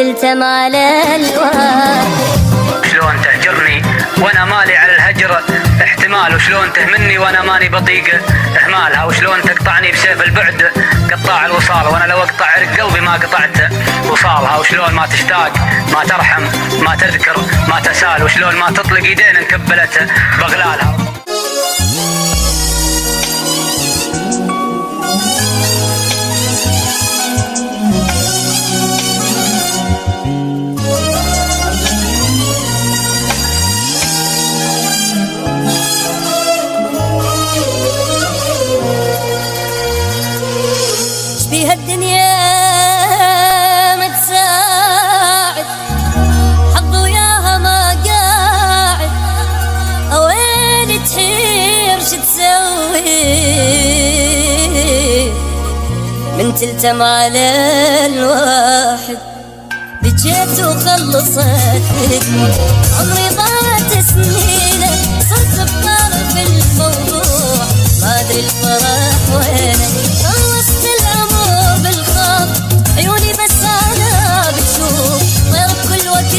تلتم على الواد. شلون تهجرني وانا مالي على الهجر احتمال، وشلون تهمني وانا ماني بطيق اهمالها، وشلون تقطعني بسيف البعد قطاع الوصال، وانا لو اقطع عرق قلبي ما قطعت وصالها، وشلون ما تشتاق ما ترحم ما تذكر ما تسال، وشلون ما تطلق ايدين انكبلت باغلالها. بيها الدنيا ما تساعد، حظ وياها ما قاعد، وين تحير شو تسوي من تلتم على الواحد. بجيت وخلصت عمري ضاعت سنينه، صرت بطرف الموضوع ما ادري الفرح وينه. خلصت الامور بالخاط عيوني بس انا بتشوف، طير بكل وقت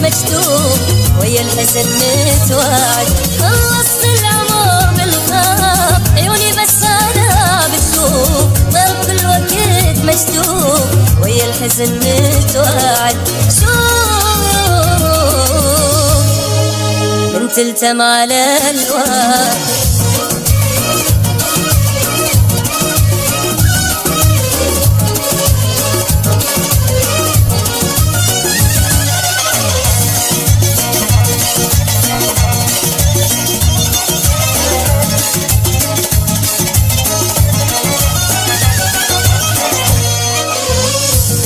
مكتوب ويا الحزن متواعد. خلصت الامور بالخاط عيوني بس انا بتشوف، طير بكل وقت مكتوب ويا الحزن متواعد. شوف من تلتم على الواحد.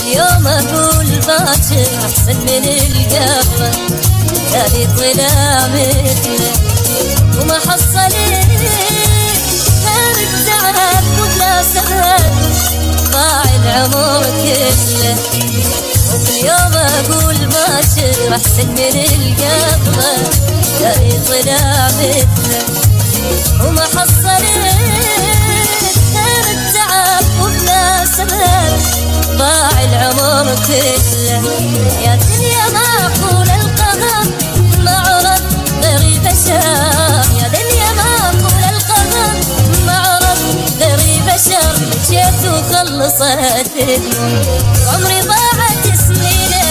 اليوم اقول باكر احسن من القبل، تالي طلع مثله وما حصلت التعب وبلا سبب ضاع العمر كله. واليوم اقول باكر احسن من القبل، تالي طلع مثله وما حصلت التعب وبلا سبب ضاع العمر كله. يا دنيا معقول القمر معرض غير البشر، يا دنيا معقول القمر معرض غير البشر. جيت وخلصت عمري ضاعت سنينه،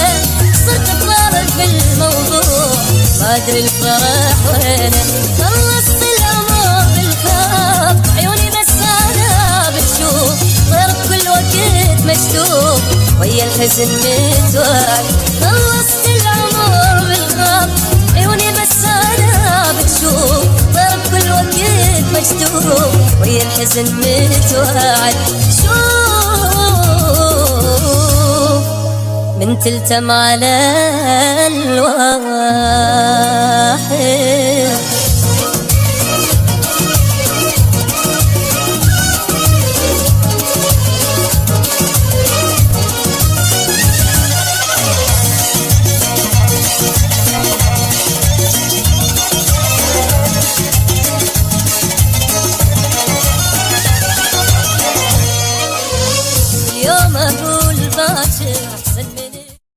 صرت بطرف الموضوع ما ادري الفرح وينه. خلصت الامور بالخاط عيوني بس انا بتشوف، طير بكل وقت مكتوب ويا الحزن متواعد. خلصت الامور بالخاط عيوني بس انا بتشوف، طير بكل وقت مكتوب ويا الحزن متواعد. شوف من تلتم على الواحد.